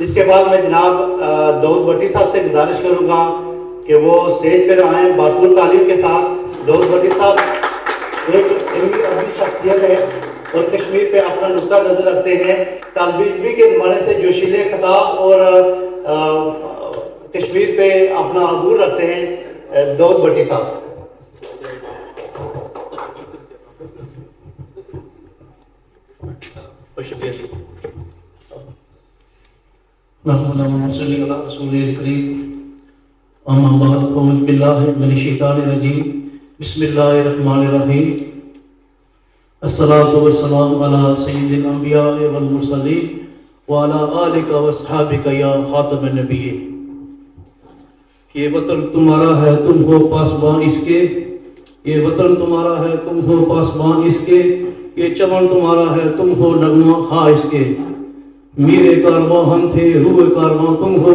اس کے بعد میں جناب داؤد بھٹی صاحب سے گزارش کروں گا کہ وہ اسٹیج پر آئیں بھرپور تعلیم کے ساتھ۔ داؤد بھٹی صاحب ایک علمی ادبی شخصیت ہے اور کشمیر پہ اپنا نقطہ نظر رکھتے ہیں۔ طالب علمی کے زمانے سے جوشیلے خطاب اور کشمیر پہ اپنا عبور رکھتے ہیں داؤد بھٹی صاحب۔ اللهم صل على رسول الكريم اما بعد اعوذ بالله من الشیطان الرجیم بسم اللہ الرحمن الرحیم الصلاة والسلام على سید الانبیاء والمرسلین وعلى آلک واصحابک یا خاتم النبیین۔ یہ وطن تمہارا ہے تم ہو پاسبان اس کے، یہ وطن تمہارا ہے تم ہو پاسبان اس کے، یہ چمن تمہارا ہے تم ہو نغمہ خواہ اس کے۔ میرے کارواں ہم تھے روح کارواں تم ہو،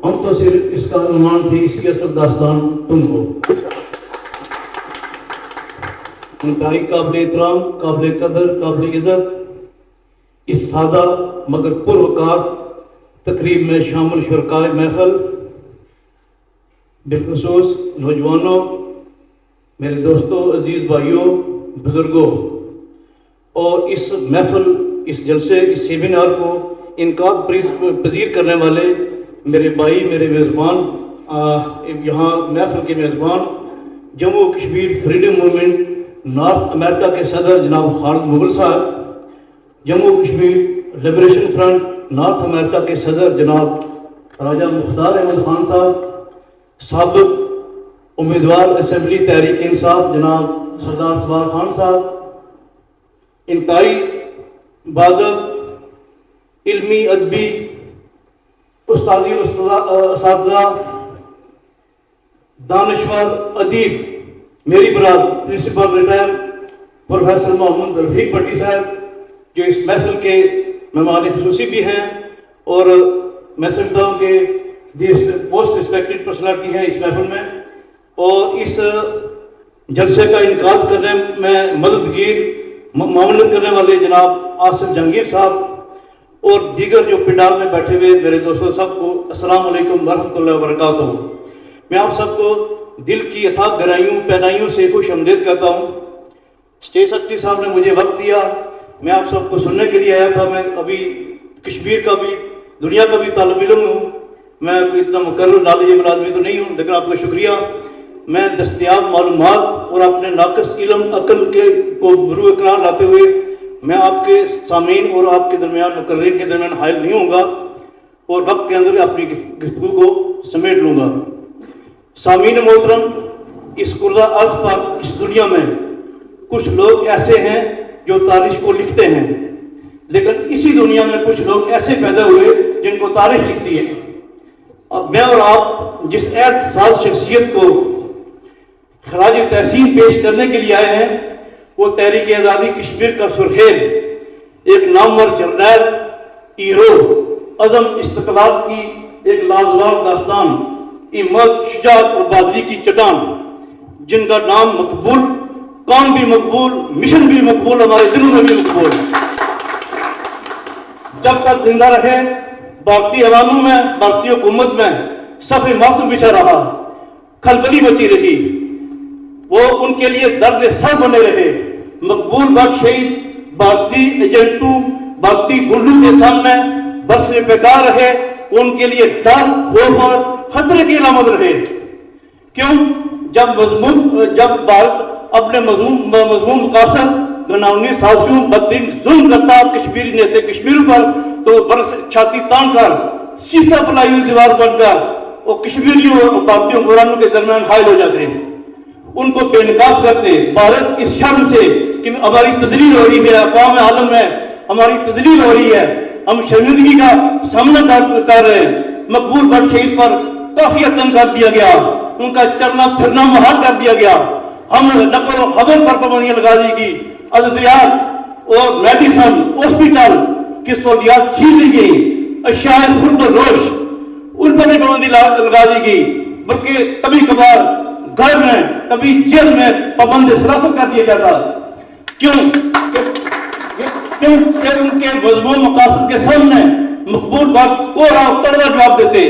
ہم تو صرف اس کا عنوان تھے اس کی اصل داستان تم ہو۔ انتہائی قابل احترام، قابل قدر، قابل عزت اس سادہ مگر پروکار تقریب میں شامل شرکائے محفل، بالخصوص نوجوانوں، میرے دوستوں، عزیز بھائیوں، بزرگوں، اور اس محفل، اس جلسے، اس سیمینار کو انعقاد پذیر کرنے والے میرے بھائی، میرے میزبان، یہاں محفل کے میزبان Jammu Kashmir freedom movement north America کے صدر جناب خالد مغل صاحب، Jammu Kashmir liberation front north America کے صدر جناب راجہ مختار احمد خان صاحب، سابق امیدوار اسمبلی تحریک انصاف جناب سردار سوار خان صاحب، انتہائی بادب، علمی ادبی، استادی اساتذہ، دانشور، ادیب، میری براد پرنسپل ریٹائر پروفیسر محمد رفیق بھٹی صاحب جو اس محفل کے مہمان خصوصی بھی ہیں اور میں سمجھتا ہوں کہ موسٹ ریسپیکٹڈ پرسنالٹی ہیں اس محفل میں، اور اس جلسے کا انعقاد کرنے میں مددگیر معاونت کرنے والے جناب آصف جہانگیر صاحب اور دیگر جو پنڈال میں بیٹھے ہوئے میرے دوستوں سب کو السلام علیکم ورحمۃ اللہ وبرکاتہ۔ میں آپ سب کو دل کی اتھاق گہرائیوں سے خوش آمدید کہتا ہوں۔ اسٹیج سیکرٹری صاحب نے مجھے وقت دیا، میں آپ سب کو سننے کے لیے آیا تھا۔ میں ابھی کشمیر کا بھی دنیا کا بھی طالب علم ہوں، میں کوئی اتنا مقرر نالج ملازمی تو نہیں ہوں، لیکن آپ کا شکریہ۔ میں دستیاب معلومات اور اپنے ناقص علم عقل کو بروئے قرار لاتے ہوئے میں آپ کے سامعین اور آپ کے درمیان مقررین کے درمیان حائل نہیں ہوں گا اور وقت کے اندر اپنی گفتگو کو سمیٹ لوں گا۔ سامعین محترم، اس کردہ ارض پر، اس دنیا میں کچھ لوگ ایسے ہیں جو تاریخ کو لکھتے ہیں، لیکن اسی دنیا میں کچھ لوگ ایسے پیدا ہوئے جن کو تاریخ لکھتی ہے۔ اب میں اور آپ جس اعتزاز شخصیت کو خراج تحسین پیش کرنے کے لیے آئے ہیں وہ تحریک آزادی کشمیر کا سرخیل، ایک نامور جرنیل، ہیرو، عزم استقلال کی ایک لازوال داستان، ہمت، شجاعت اور بہادری کی چٹان، جن کا نام مقبول، کام بھی مقبول، مشن بھی مقبول، ہمارے دلوں میں بھی مقبول۔ جب تک زندہ رہے بھارتی عواموں میں، بھارتی حکومت میں صف ماتم بچھا رہا، کھلبلی مچی رہی، وہ ان کے لیے درد سر بنے رہے۔ مقبول بخش شہید بھارتی ایجنٹوں، بھارتی گنڈوں کے سامنے برس بیکار رہے، ان کے لیے ڈر، خوف اور خطرے کی علامت رہے۔ کیوں؟ جب بھارت اپنے مضمون مقاصد، گناہونی سازشوں، بدترین ظلم کرتا کشمیری نیتے کشمیروں پر، تو برس چھاتی تان کر شیشہ پلائی ہوئی دیوار بن کر وہ کشمیریوں اور بھارتی حکمرانوں کے درمیان حائل ہو جاتے ہیں، ان کو بے نقاب کرتے۔ بھارت اس شرم سے کہ ہماری تدلیل ہو رہی ہے، اقوام عالم میں ہماری تدلیل ہو رہی ہے، ہم شرمندگی کا سامنا کر رہے ہیں۔ مقبول بخش شہید پر کافی تنگ کر دیا گیا، ان کا چلنا پھرنا محال کر دیا گیا، ہم نقل و حمل پر پابندیاں لگا دی گئی، ادویات اور میڈیسن ہاسپٹل کی سہولیات چھین لی گئی، اشیاء خرد و روش ان پر بھی پابندی لگا دی گئی، بلکہ کبھی کبھار گھر میں کبھی جیل میں پابند حراست کر دیا جاتا۔ کیوں کہ ان کے مضمون مقاصد کے سامنے مقبول بات کو تڑوا جواب دیتے،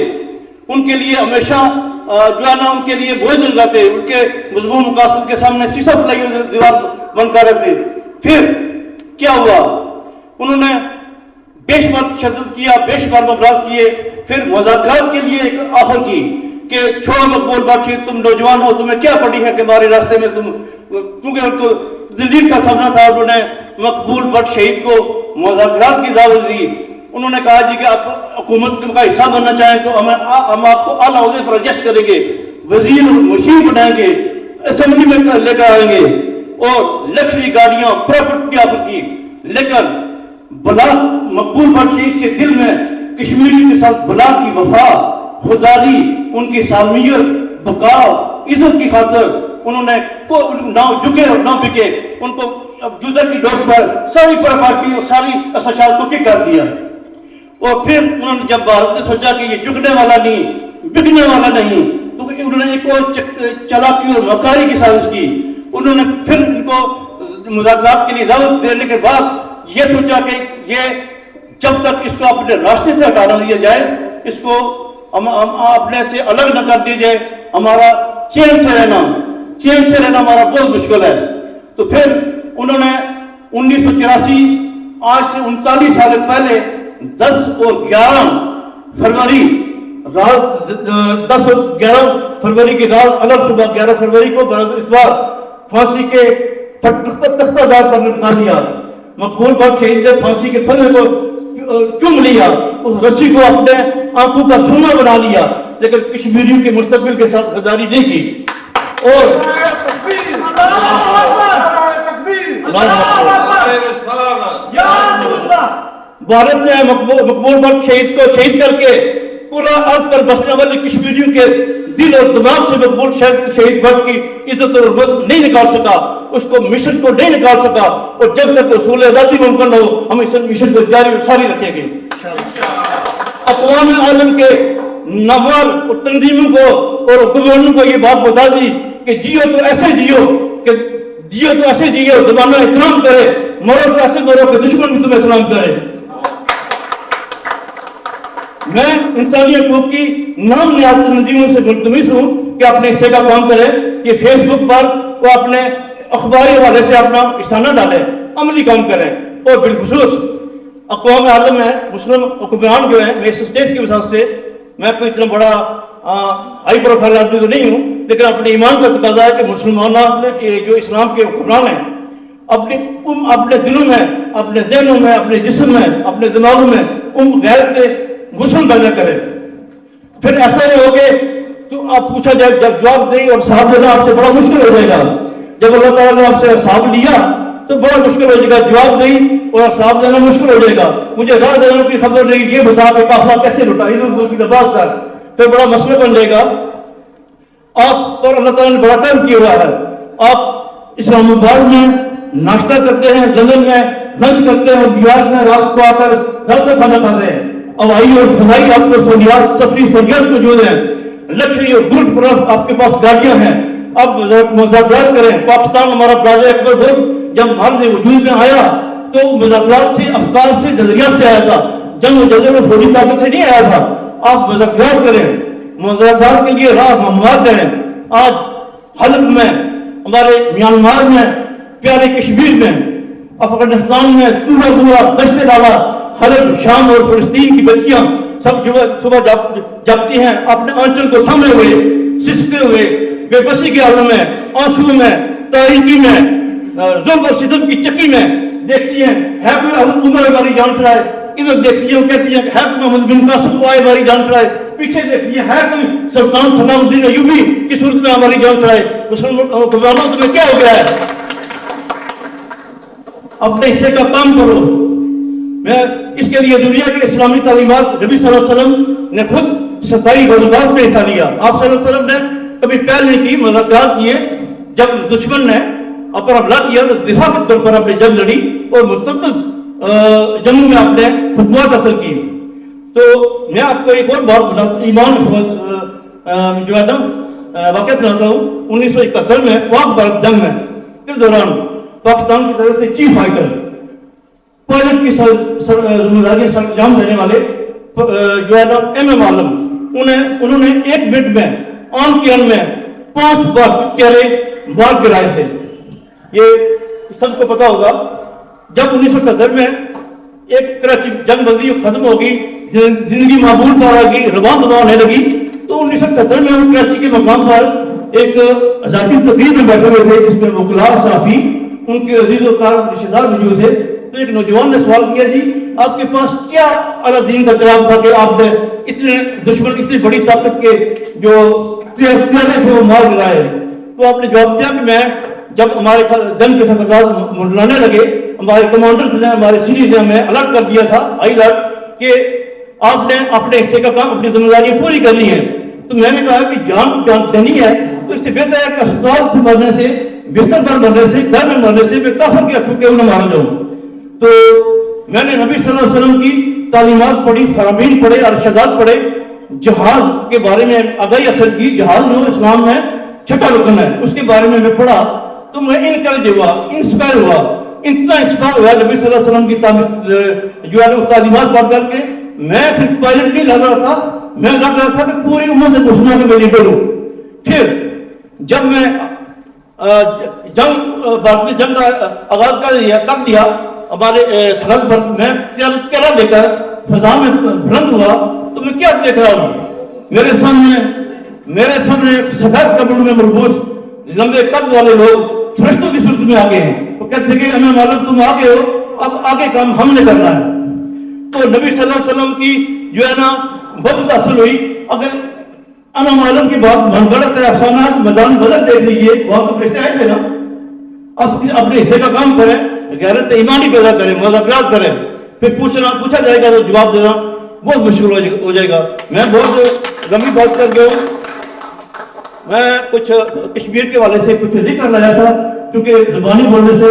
ان کے لیے ہمیشہ جو ہے نا ان کے لیے بوجھ رہتے، ان کے مضمون مقاصد کے سامنے سیسا پلائی ہوئی دیوار بنتا رہتے۔ پھر کیا ہوا؟ انہوں نے بیش بار تشدد کیا، بیش بار مبارز کیے، پھر مذاکرات کے لیے ایک آفر کی کہ چھوڑو مقبول بخشی، تم نوجوان ہو، تمہیں کیا پڑی ہے کہ ہمارے راستے میں تم، کیونکہ ان کو دلیل کا سامنا تھا، انہوں نے مقبول بٹ شہید کو مذاکرات کی دعوت دی۔ انہوں نے کہا جی کہ آپ حکومت کا حصہ بننا چاہیں تو ہم آپ کو اعلیٰ عہدے پر ایڈجسٹ کریں گے، وزیر اور مشیر بنائیں گے، اسمبلی میں لے کر آئیں گے، اور لکشری گاڑیاں پراپرٹی آفر کی۔ لیکن بلا مقبول بٹ شہید کے دل میں کشمیری کے ساتھ بلا کی وفا، خودداری، ان کی سالمیت، بقاء، عزت کی خاطر انہوں نے نہ جھکے اور نہ بکے، ان کو جوتے کی ڈوٹ پر ساری پراپرٹی اور ساری اساشات کو کک کر دیا۔ اور پھر انہوں نے جب بھارت نے سوچا کہ یہ جھکنے والا نہیں، بکنے والا نہیں، تو انہوں نے ایک اور چالاکی اور مکاری کی سازش کی۔ انہوں نے پھر ان کو مذاکرات کے لیے دعوت دینے کے بعد یہ سوچا کہ یہ جب تک اس کو اپنے راستے سے ہٹا دیا جائے، اس کو اپنے سے الگ نہ کر دیا جائے، ہمارا چین سے رہنا ہمارا بہت مشکل ہے۔ تو پھر انہوں نے 1984 آج سے 39 سال پہلے 10 اور 11 فروری رات 10 اور 11 فروری کی رات الگ صبح 11 فروری کو برابر اتوار پھانسی کے تختہ دار پر لٹکا دیا۔ مقبول بٹ شہید نے پھانسی کے پھندے کو چوم لیا، اس رسی کو اپنے آنکھوں کا سونا بنا لیا، لیکن کشمیریوں کے مستقبل کے ساتھ غداری نہیں کی۔ اور بھارت نے مقبول بٹ شہید کو شہید کر کے پورا ارض پر بسنے والے کشمیریوں کے دل اور دماغ سے مقبول شہید بٹ کی عزت اور حرمت نہیں نکال سکا، اس کو مشن کو نہیں نکال سکا، اور جب تک حصول آزادی ممکن ہو ہم اس مشن کو جاری اور ساری رکھیں گے۔ اقوام عالم کے نامور اور تنظیموں کو اور حکمرانوں کو یہ بات بتا دی کہ جیو تو ایسے جیو کہ زمانہ احترام کرے، مرو تو ایسے مرو کہ دشمن بھی تمہیں سلام کرے۔ میں انسانی حقوق کی نام نیاز تنظیموں سے ملتمس ہوں کہ اپنے حصے کا کام کرے، یہ فیس بک پر وہ اپنے اخباری حوالے سے اپنا حصہ ڈالے، عملی کام کریں، اور بالخصوص اقوام عالم میں مسلم حکمران جو ہیں، میں اس اسٹیج کی وجہ سے میں کوئی اتنا بڑا ہائی پروفائل آدمی تو نہیں ہوں، لیکن اپنے ایمان کا تقاضا ہے کہ مسلمان جو اسلام کے حکمران ہیں اپنے دلوں میں، اپنے ذہنوں میں، اپنے جسم میں، اپنے دماغوں میں غیرت سے غسل پیدا کرے۔ پھر ایسا نہیں ہوگے تو آپ پوچھا جائے، جب جواب دیں اور حساب دینا آپ سے بڑا مشکل ہو جائے گا۔ جب اللہ تعالیٰ نے آپ سے حساب لیا تو بڑا مشکل ہو جائے گا، جواب دیں اور حساب دینا مشکل ہو جائے گا۔ مجھے راہ دینے کی خبر نہیں، یہ بتا کہ قافلہ کیسے لٹا، کی نماز کر، پھر بڑا مسئلہ بن جائے گا۔ آپ پر اللہ تعالیٰ نے بڑا کرم کیا ہوا ہے، آپ اسلام آباد میں ناشتہ کرتے ہیں، لندن میں لنچ کرتے ہیں، نیو یارک میں رات کو آ کر گھر سے کھانا کھاتے ہیں، ہوائی اور فضائی آپ کو سہولیات، سفری سہولیات موجود ہیں، لکشری اور گروپ پرف آپ کے پاس گاڑیاں ہیں۔ اب مذاکرات کریں، پاکستان ہمارا برادر اکبر ملک جب ہمارے وجود میں آیا تو مذاکرات سے، افکار سے، نظریات سے آیا تھا، جنگ و جدل و فوجی طاقت سے نہیں آیا تھا۔ آپ مذاکرات کریں، مذاکرات کے لیے راہ ہموار کریں۔ آج حلب میں، ہمارے میانمار میں، پیارے کشمیر میں، افغانستان میں، دورہ دشت ڈالا، حلب، شام اور فلسطین کی بچیاں سب صبح جاگتی ہیں اپنے آنچل کو تھامے ہوئے، سسکتے ہوئے، بے بسی کے عالم میں، آنسو میں، تاریکی میں، ظلم اور ستم کی چکی میں دیکھتی ہیں ہے کوئی حضرت عمر ہماری جان چڑھائے، ادھر دیکھتی ہیں کہتی ہیں ہے کوئی محمد بن قاسم کو آئے ہماری جان چڑھائے، پیچھے دیکھتی ہیں ہے کوئی سلطان صلاح الدین ایوبی کی صورت میں ہماری جان چڑھائے۔ مسلمانوں تمہیں کیا ہو گیا ہے؟ اپنے حصے کا کام کرو۔ میں اس کے لیے دنیا کے اسلامی تعلیمات نبی صلی اللہ علیہ وسلم نے خود 27 غزوات میں حصہ لیا۔ آپ صلی اللہ علیہ وسلم نے کبھی پہل نہیں کی، مذاکرات کیے، جب دشمن نے اپنا حملہ کیا تو دفاع کے طور پر اپنی جنگ لڑی اور متعدد جنگوں میں اپنے فتوحات حاصل کی۔ تو میں آپ کو ایک اور بات بتاتا، ایمان جو ہے نا واقعہ سناتا ہوں۔ 1971 میں پاک بھارت جنگ میں کے دوران پاکستان کی طرف سے چیف فائٹر، پائلٹ کی ذمہ داری سر انجام دینے والے جو ہے نا MM عالم, انہوں نے 1 منٹ میں آن کی آن میں 5 بار چہرے مار گرائے تھے. یہ سب کو پتا ہوگا. جب 1978 میں ایک کراچی جنگ بندی ختم ہوگی, زندگی معمول پر آ گئی, رواں دباؤ ہونے لگی, تو 1977 میں وہ کراچی کے مقام پر ایک ذاتی تقریب میں بیٹھے ہوئے تھے جس میں وکلاء, صحافی, ان کے عزیز و رشتہ دار موجود تھے. تو ایک نوجوان نے سوال کیا, جی آپ کے پاس کیا اعلیٰ دین کا چراغ تھا کہ آپ نے اتنے دشمن, اتنی بڑی طاقت کے جو پیارے تھے وہ مار گرائے؟ تو آپ نے جواب دیا کہ میں جب ہمارے جنگ کے خطرات منڈلانے لگے, ہمارے کمانڈر نے, ہمارے سینئر نے ہمیں الرٹ کر دیا تھا, ہائی الرٹ, کہ آپ نے اپنے حصے کا کام, اپنی ذمہ داری پوری کرنی ہے. تو میں نے کہا کہ جان دینی ہے تو اس سے بہتر ہے کہ اسپتال سے مرنے سے, بستر پر مرنے سے, گھر میں مرنے سے میں کافر کے ہتھوں کے انہیں مارا جاؤں. تو میں نے نبی صلی اللہ علیہ وسلم کی تعلیمات پڑھی, فرامین پڑھے, ارشادات پڑھے, جہاد کے بارے میں آگاہی حاصل کی. جہاد جو اسلام میں 6واں رکن ہے, اس کے بارے میں پڑھا تو میں انکریج ہوا, انسپائر ہوا, اتنا انسپائر ہوا نبی صلی اللہ علیہ وسلم کی جو ہے تعلیمات پڑھ کر کے. میں پھر پائلٹ نہیں لگ رہا تھا, میں لگ رہا تھا کہ پوری امت سے پوچھنا کہ میں لیڈر ہوں. پھر جب میں جنگ کا آغاز کر دیا ہمارے سرحد پر, میں چرا لے کر فضا میں بلند ہوا تو میں کیا دیکھ رہا ہوں؟ میرے سامنے سفید کپڑوں میں ملبوس لمبے قد والے لوگ فرشتوں کی صورت میں آگے ہیں. وہ کہتے ہیں کہ ہمیں معلوم تم آگے ہو, اب آگے کام ہم نے کرنا ہے. تو نبی صلی اللہ علیہ وسلم کی جو ہے نا بدت حاصل ہوئی. اگر انا معلوم کی بات من گڑت ہے, افسانات, میدان بدل دیکھ لیجیے, وہاں تو فرشتے آئے تھے نا. اب اپنے حصے کا کام کریں, غیرت ایمانی پیدا کریں, مذاکرات کریں, پھر پوچھا جائے گا تو جواب دینا بہت مشکل ہو جائے گا. میں بہت لمبی بات کر گیا ہوں. میں کچھ کشمیر کے والے سے کچھ ذکر لایا تھا, چونکہ زبانی بولنے سے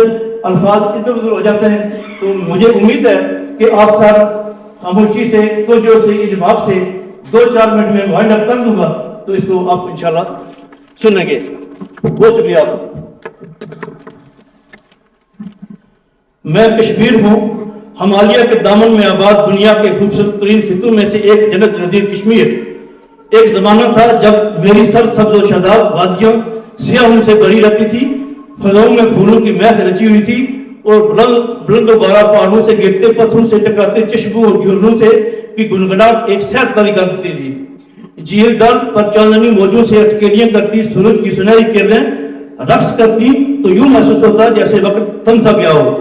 الفاظ ادھر ادھر ہو جاتے ہیں. تو مجھے امید ہے کہ آپ سر خاموشی سے, توجہ سے, اجماع سے 2-4 منٹ میں وائنڈ اپ کر دوں گا, تو اس کو آپ انشاءاللہ سنیں گے. بہت شکریہ آپ. میں کشمیر ہوں, ہمالیہ کے دامن میں آباد دنیا کے خوبصورت ترین خطوں میں سے ایک جنت نظیر کشمیر. ایک زمانہ تھا جب میری سر سبز و شاداب وادیاں سیاحوں سے بھری رہتی تھی, فضاؤں میں پھولوں کی مہک رچی ہوئی تھی, اور بلند و بالا پہاڑوں سے گرتے پتھروں سے ٹکراتے چشموں اور جھرنوں سے کی گنگناہٹ ایک سیر تاری کرتی تھی. جھیل ڈل پر چاندنی موجوں سے اٹکیلیاں کرتی سورج کی سنہری کرنیں رقص کرتی تو یوں محسوس ہوتا جیسے وقت تھم سا گیا ہو.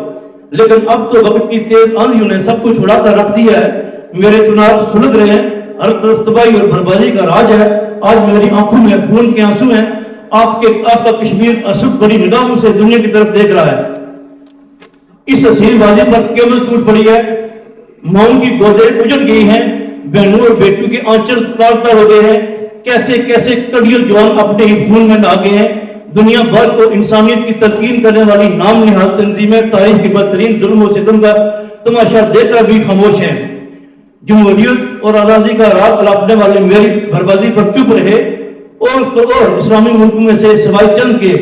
لیکن اب تو وقت کی تیز آندھیوں نے سب کچھ اڑا کر رکھ دیا ہے. میرے چنار سلگ رہے ہیں, ہر طرف تباہی اور بربادی کا راج ہے. آج میری آنکھوں میں خون کے آنسو ہیں. آپ کا کشمیر اسد بڑی نگاہوں سے دنیا کی طرف دیکھ رہا ہے. اس حسین وادی پر کیبل ٹوٹ پڑی ہے, ماؤں کی گودیں اجڑ گئی ہیں, بہنوں اور بیٹوں کے آنچل تار ہو گئے ہیں. کیسے کیسے کڑیل جوان اپنے ہی خون میں نہا گئے ہیں. دنیا بھر کو انسانیت کی تلقین کرنے والی نام نہاد تنظیمیں تاریخ کی بدترین ظلم و ستم کا تماشا دے کر بھی خاموش ہیں. جمہوریت اور آزادی کا راہ الاپنے والے میری بربادی پر چپ رہے, اور تو اور اسلامی ملکوں میں سے سوائے چند کے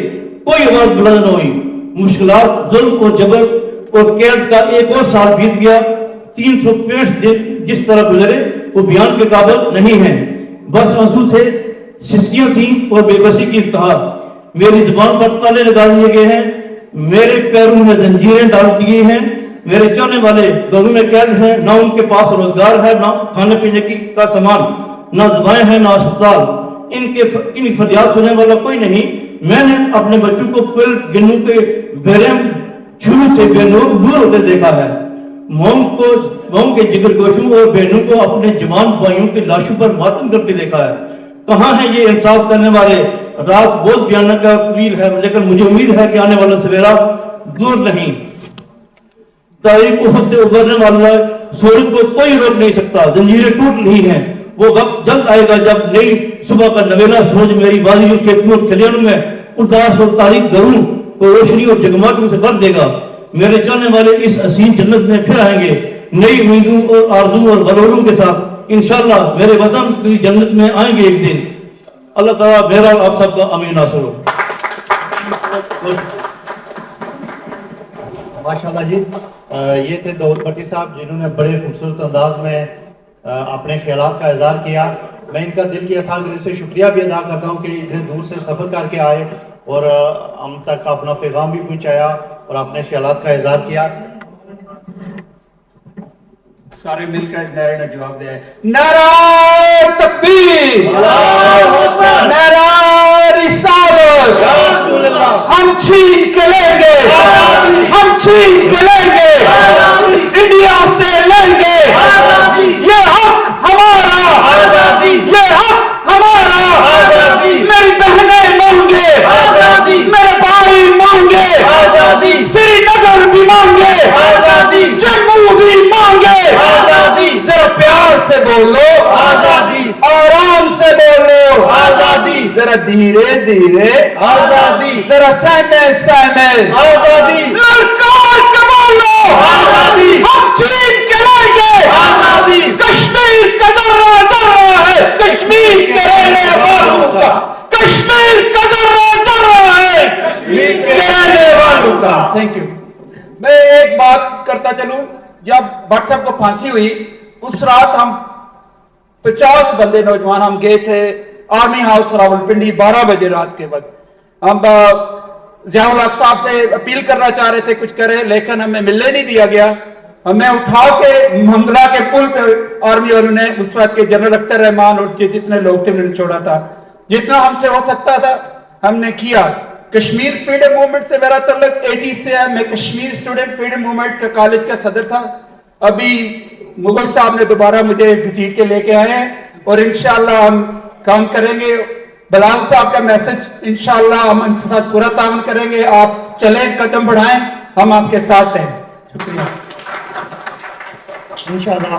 کوئی آواز بلند نہ ہوئی. مشکلات, ظلم اور جبر اور قید کا ایک اور سال بیت گیا. 365 دن جس طرح گزرے وہ بیان کے قابل نہیں ہیں. بس آنسو تھے, سسکیاں تھیں اور بے بسی کی انتہا. میری زبان پر تالے لگا دیے گئے ہیں, میرے پیروں میں زنجیریں ڈال دی گئی ہیں. میرے چاہنے والے گھروں میں قید ہیں, نہ ان کے پاس روزگار ہے, نہ کھانے پینے کا سامان, نہ دوائیں ہیں, نہ اسپتال. ان فریاد سننے والا کوئی نہیں. میں نے اپنے بچوں کو پل گنوں کے بیرم چھوڑ سے بے نور دور ہوتے دیکھا ہے. موم کے جگر گوشوں اور بہنوں کو اپنے جوان بھائیوں کی لاشوں پر ماتم کرتے دیکھا ہے. کہاں ہیں یہ انصاف کرنے والے؟ رات بہت بیانہ کا طویل ہے, لیکن مجھے امید ہے کہ آنے والا سویرا دور نہیں. تاریخ افق سے ابھرنے والا سورج کو کوئی روک نہیں سکتا. زنجیریں ٹوٹ رہی ہیں, وہ وقت جلد آئے گا جب نئی صبح کا نویلا سورج میری بازیوں کے کھلیانوں میں اداس اور تاریخ گھروں کو روشنی اور جگماٹوں سے بھر دے گا. میرے چاہنے والے اس حسین جنت میں پھر آئیں گے, نئی امیدوں اور آرزو اور غروروں کے ساتھ. انشاءاللہ میرے وطن کی جنت میں آئیں گے ایک دن. اللہ تعالیٰ میرا آپ سب کا امین ناصر ہو. ماشاءاللہ جی, یہ تھے داؤد بھٹی صاحب جنہوں نے بڑے خوبصورت انداز میں اپنے خیالات کا اظہار کیا. میں ان کا دل کی اتھاہ دل سے شکریہ بھی ادا کرتا ہوں کہ اتنے دور سے سفر کر کے آئے اور ہم تک اپنا پیغام بھی پہنچایا اور اپنے خیالات کا اظہار کیا. سارے مل کر نعرے نے جواب دیا ہے. نعرہ تکبیر، نعرہ رسالت، ہم چھین کے لیں گے، ہم چھین کے لیں گے، انڈیا سے لیں گے، یہ حق ہمارا، یہ حق ہمارا. میری بہنیں مانگے، میرے بھائی مانگے، سری نگر بھی مانگے، جموں بھی مانگے. ذرا پیار سے بولو، آزادی. آرام سے بولو، آزادی. ذرا دھیرے دھیرے، آزادی. ذرا سہمے سہمے، آزادی. للکار کے بولو، آزادی. ہم چھین کے لیں گے، آزادی. کشمیر کا ذرہ ذرہ ہے کشمیر کے رہنے والوں کا، کشمیر کا ذرہ ذرہ ہے کشمیر کے رہنے والوں کا. Thank you. میں ایک بات کرتا چلوں. جب بٹ صاحب کو پھانسی ہوئی اس رات ہم 50 بندے نوجوان ہم گئے تھے آرمی ہاؤس راولپنڈی 12 بجے رات کے وقت. ہم ضیاء الحق صاحب سے اپیل کرنا چاہ رہے تھے کچھ کرے، لیکن ہمیں ملنے نہیں دیا گیا. ہمیں اٹھا کے محمدہ کے پل پہ آرمی والوں نے اس وقت کے جنرل اختر رحمان اور جتنے لوگ تھے انہوں نے چھوڑا تھا. جتنا ہم سے ہو سکتا تھا ہم نے کیا. کشمیر فریڈم موومنٹ سے میرا تعلق 80 سے ہے. میں کشمیر اسٹوڈنٹ فریڈم موومنٹ کا کالج کا صدر تھا. ابھی مغل صاحب نے دوبارہ مجھے گھسیٹ کے لے کے آئے ہیں اور انشاءاللہ ہم کام کریں گے. بلال صاحب کا میسج انشاءاللہ ہم ان کے ساتھ پورا تعاون کریں گے. آپ چلیں، قدم بڑھائیں، ہم آپ کے ساتھ ہیں. شکریہ. انشاءاللہ